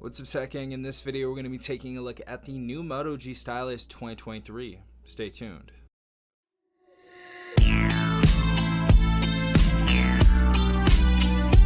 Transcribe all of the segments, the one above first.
What's up, Tech Gang? In this video, we're going to be taking a look at the new Moto G Stylus 2023. Stay tuned.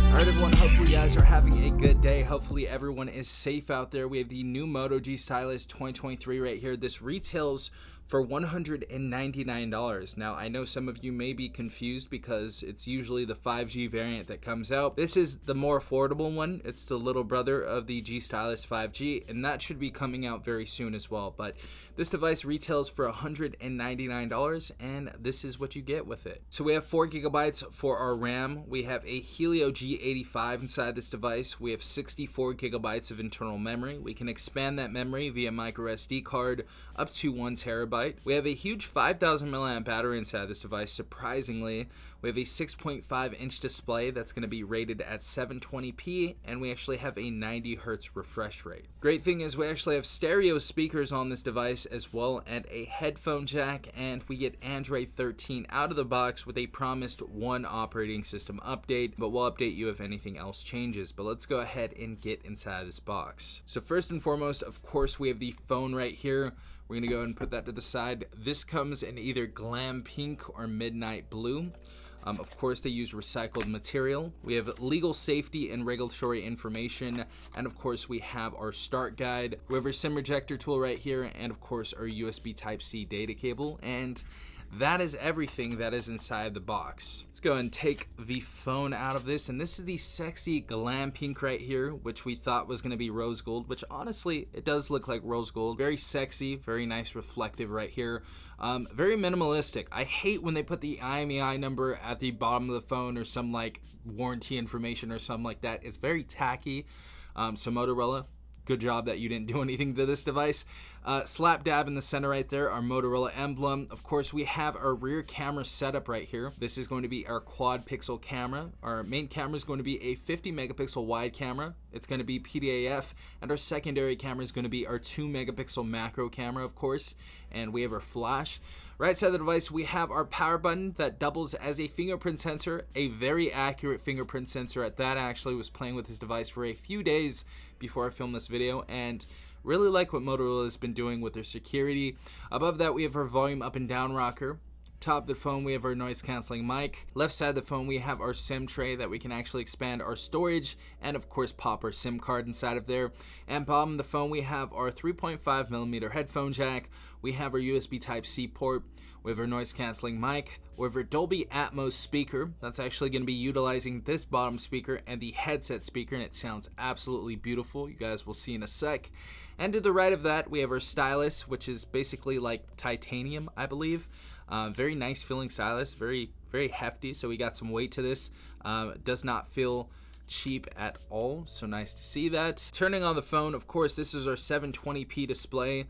Alright everyone, hopefully you guys are having a good day. Hopefully everyone is safe out there. We have the new Moto G Stylus 2023 right here. This retails for $199. Now, I know some of you may be confused because it's usually the 5G variant that comes out. This is the more affordable one. It's the little brother of the G Stylus 5G, and that should be coming out very soon as well. But this device retails for $199, and this is what you get with it. So we have 4 gigabytes for our RAM. We have a Helio G85 inside this device. We have 64 gigabytes of internal memory. We can expand that memory via micro SD card up to 1 terabyte. We have a huge 5,000 milliamp battery inside this device. Surprisingly, we have a 6.5 inch display that's going to be rated at 720p, and we actually have a 90 hertz refresh rate. Great thing is we actually have stereo speakers on this device as well, and a headphone jack, and we get Android 13 out of the box with a promised 1 operating system update, but we'll update you if anything else changes. But let's go ahead and get inside this box. So first and foremost, of course, we have the phone right here. We're going to go ahead and put that to the side. This comes in either glam pink or midnight blue. Of course, they use recycled material. We have legal safety and regulatory information. And of course, we have our start guide. We have our SIM ejector tool right here. And of course, our USB Type-C data cable. And that is everything that is inside the box. Let's go and take the phone out of this. And this is the sexy glam pink right here, which we thought was going to be rose gold, which honestly, it does look like rose gold. Very sexy, very nice reflective right here. Very minimalistic. I hate when they put the IMEI number at the bottom of the phone or some like warranty information or something like that. It's very tacky. So Motorola, good job that you didn't do anything to this device. Slap dab in the center right there, our Motorola emblem. Of course, we have our rear camera setup right here. This is going to be our quad pixel camera. Our main camera is going to be a 50 megapixel wide camera. It's going to be PDAF, and our secondary camera is going to be our 2 megapixel macro camera, of course. And we have our flash. Right side of the device, we have our power button that doubles as a fingerprint sensor, a very accurate fingerprint sensor at that. Actually was playing with this device for a few days before I filmed this video, and really like what Motorola has been doing with their security. Above that, we have our volume up and down rocker. Top of the phone, we have our noise canceling mic. Left side of the phone, we have our SIM tray that we can actually expand our storage and of course pop our SIM card inside of there. And bottom of the phone, we have our 3.5 millimeter headphone jack. We have our USB Type-C port. We have our noise canceling mic. We have our Dolby Atmos speaker. That's actually going to be utilizing this bottom speaker and the headset speaker, and it sounds absolutely beautiful. You guys will see in a sec. And to the right of that, we have our stylus, which is basically like titanium, I believe. Very nice feeling stylus, very hefty, so we got some weight to this. Does not feel cheap at all, so nice to see that. Turning on the phone, of course, this is our 720p display.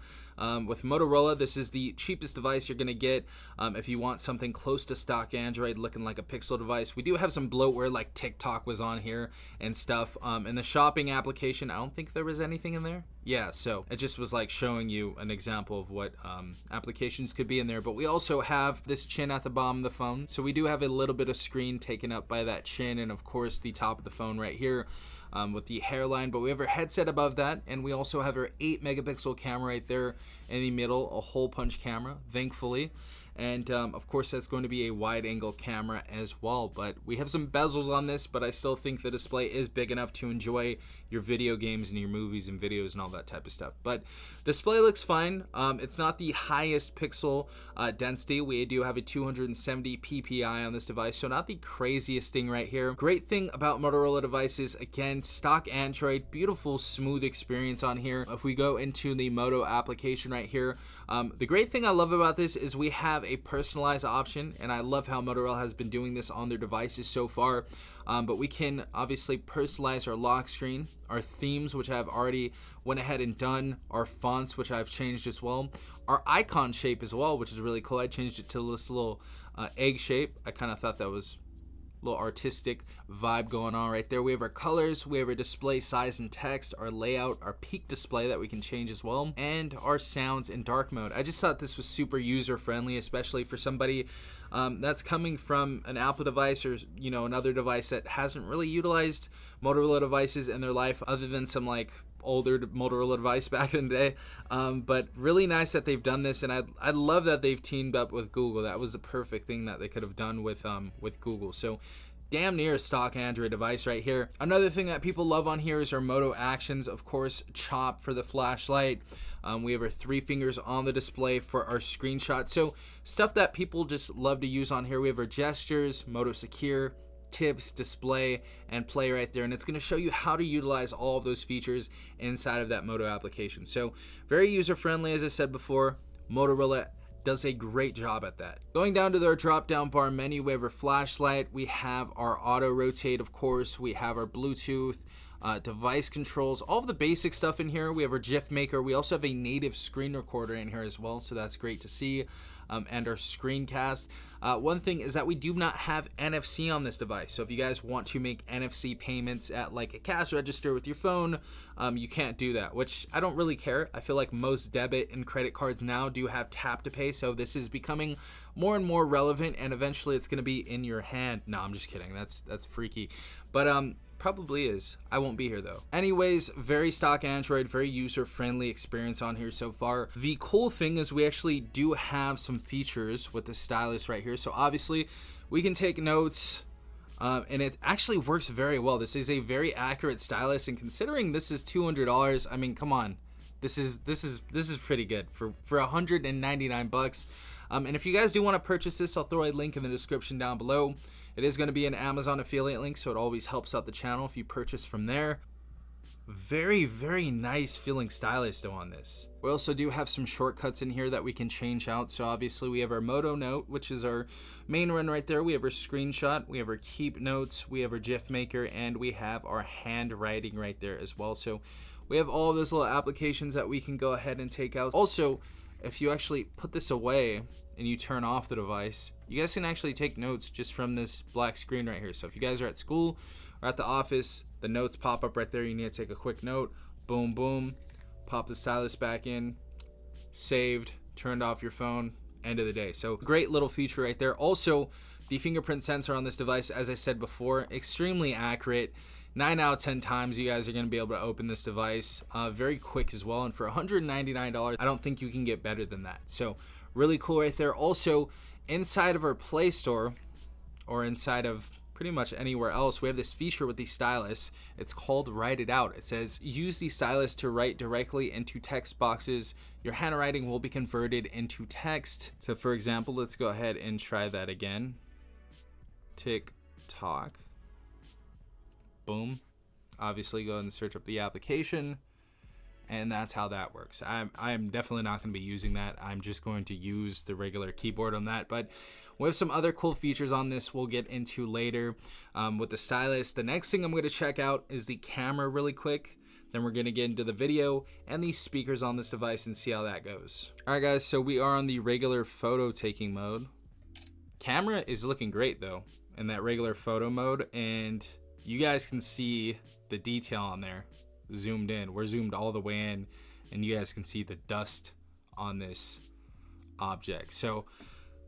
With Motorola, this is the cheapest device you're going to get if you want something close to stock Android looking like a Pixel device. We do have some bloatware like TikTok was on here and stuff. In the shopping application, I don't think there was anything in there. Yeah, so it just was like showing you an example of what applications could be in there. But we also have this chin at the bottom of the phone. So we do have a little bit of screen taken up by that chin, and of course the top of the phone right here. With the hairline, but we have our headset above that, and we also have our 8 megapixel camera right there in the middle, a hole punch camera, thankfully. And of course, that's going to be a wide angle camera as well. But we have some bezels on this, but I still think the display is big enough to enjoy your video games and your movies and videos and all that type of stuff. But display looks fine. It's not the highest pixel density. We do have a 270 ppi on this device, so not the craziest thing right here. Great thing about Motorola devices, again, stock Android, beautiful smooth experience on here. If we go into the Moto application right here, the great thing I love about this is we have a personalized option, and I love how Motorola has been doing this on their devices so far. But we can obviously personalize our lock screen, our themes, which I've already went ahead and done, our fonts, which I've changed as well, our icon shape as well, which is really cool. I changed it to this little egg shape. I kind of thought that was little artistic vibe going on right there. We have our colors, we have our display size and text, our layout, our peak display that we can change as well, and our sounds in dark mode. I just thought this was super user friendly, especially for somebody that's coming from an Apple device or another device that hasn't really utilized Motorola devices in their life other than some like older Motorola device back in the day. But really nice that they've done this, and I love that they've teamed up with Google. That was the perfect thing that they could have done with Google. So damn near a stock Android device right here. Another thing that people love on here is our Moto actions. Of course, chop for the flashlight. We have our 3 fingers on the display for our screenshot. So stuff that people just love to use on here. We have our gestures, Moto secure, tips, display, and play right there. And it's going to show you how to utilize all of those features inside of that Moto application. So very user friendly, as I said before. Motorola does a great job at that. Going down to their drop down bar menu, we have our flashlight, we have our auto rotate, of course, we have our Bluetooth, device controls, all of the basic stuff in here. We have our GIF maker. We also have a native screen recorder in here as well, so that's great to see. And our screencast. One thing is that we do not have NFC on this device. So if you guys want to make NFC payments at like a cash register with your phone, you can't do that, which I don't really care. I feel like most debit and credit cards now do have tap to pay. So this is becoming more and more relevant, and eventually it's going to be in your hand. No, I'm just kidding. That's freaky. But probably is. I won't be here though. Anyways, very stock Android, very user-friendly experience on here so far. The cool thing is we actually do have some features with the stylus right here. So obviously we can take notes, and it actually works very well. This is a very accurate stylus, and considering this is $200, I mean, come on. This is pretty good for 199 bucks. And if you guys do want to purchase this, I'll throw a link in the description down below. It is going to be an Amazon affiliate link, so it always helps out the channel if you purchase from there. Very, very nice feeling stylus though on this. We also do have some shortcuts in here that we can change out. So obviously we have our Moto note, which is our main one right there. We have our screenshot, we have our keep notes, we have our GIF maker, and we have our handwriting right there as well. So we have all of those little applications that we can go ahead and take out. Also, if you actually put this away and you turn off the device, you guys can actually take notes just from this black screen right here. So if you guys are at school or at the office, the notes pop up right there. You need to take a quick note. Boom, boom. Pop the stylus back in. Saved. Turned off your phone. End of the day. So great little feature right there. Also, the fingerprint sensor on this device, as I said before, extremely accurate. 9 out of 10 times you guys are going to be able to open this device. Very quick as well. And for $199, I don't think you can get better than that. So really cool right there. Also, inside of our Play Store, or inside of pretty much anywhere else, we have this feature with the stylus. It's called Write It Out. It says, use the stylus to write directly into text boxes. Your handwriting will be converted into text. So for example, let's go ahead and try that again. TikTok. Boom. Obviously go ahead and search up the application, and that's how that works. I'm definitely not going to be using that. I'm just going to use the regular keyboard on that. But we have some other cool features on this we'll get into later with the stylus. The next thing I'm going to check out is the camera really quick. Then we're going to get into the video and the speakers on this device and see how that goes. All right, guys, so we are on the regular photo taking mode. Camera is looking great though in that regular photo mode, and you guys can see the detail on there zoomed in. We're zoomed all the way in, and you guys can see the dust on this object. So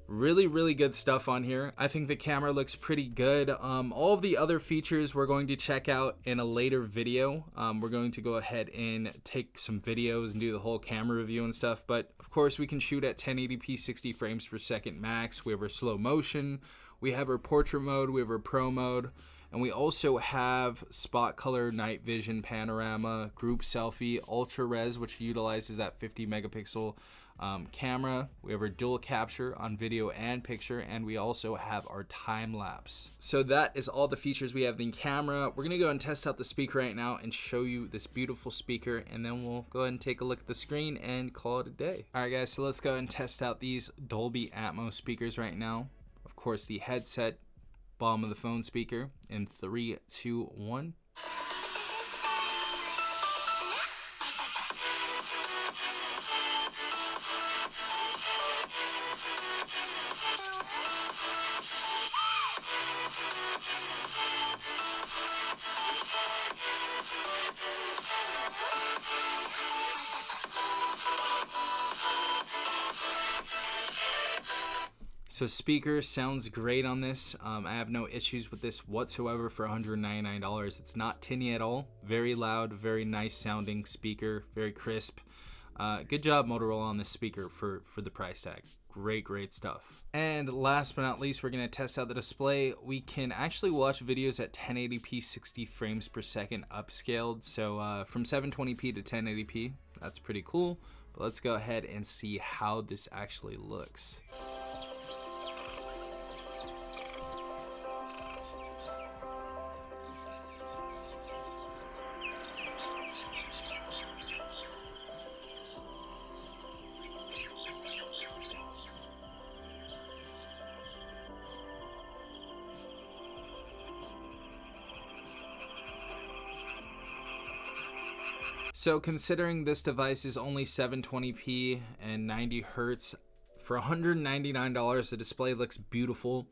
really, really good stuff on here. I think the camera looks pretty good. All of the other features we're going to check out in a later video. We're going to go ahead and take some videos and do the whole camera review and stuff. But of course, we can shoot at 1080p 60 frames per second max. We have our slow motion. We have our portrait mode. We have our pro mode. And we also have spot color, night vision, panorama, group selfie, ultra res, which utilizes that 50 megapixel camera. We have our dual capture on video and picture, and we also have our time lapse. So that is all the features we have in camera. We're gonna go and test out the speaker right now and show you this beautiful speaker, and then we'll go ahead and take a look at the screen and call it a day. All right, guys, so let's go and test out these Dolby Atmos speakers right now. Of course, the headset, bottom of the phone speaker, in 3, 2, 1. So speaker sounds great on this. I have no issues with this whatsoever for $199. It's not tinny at all. Very loud, very nice sounding speaker, very crisp. Good job Motorola on this speaker for the price tag. Great stuff. And last but not least, we're going to test out the display. We can actually watch videos at 1080p 60 frames per second upscaled. So from 720p to 1080p, that's pretty cool. But let's go ahead and see how this actually looks. So considering this device is only 720p and 90 hertz, for $199, the display looks beautiful.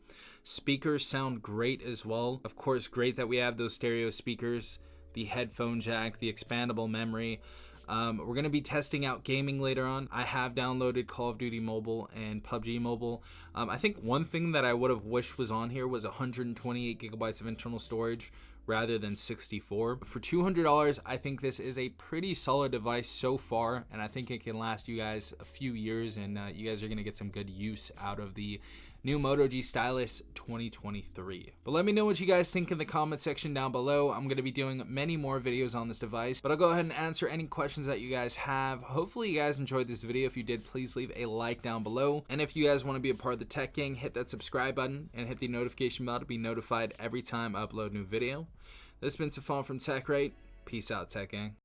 Speakers sound great as well. Of course, great that we have those stereo speakers, the headphone jack, the expandable memory. We're going to be testing out gaming later on. I have downloaded Call of Duty Mobile and PUBG Mobile. I think one thing that I would have wished was on here was 128 gigabytes of internal storage rather than 64. For $200, I think this is a pretty solid device so far, and I think it can last you guys a few years, and you guys are going to get some good use out of the new Moto G Stylus 2023. But let me know what you guys think in the comment section down below. I'm going to be doing many more videos on this device, but I'll go ahead and answer any questions that you guys have. Hopefully you guys enjoyed this video. If you did, please leave a like down below. And if you guys want to be a part of the tech gang, hit that subscribe button and hit the notification bell to be notified every time I upload a new video. This has been Safon from TechRight. Peace out, tech gang.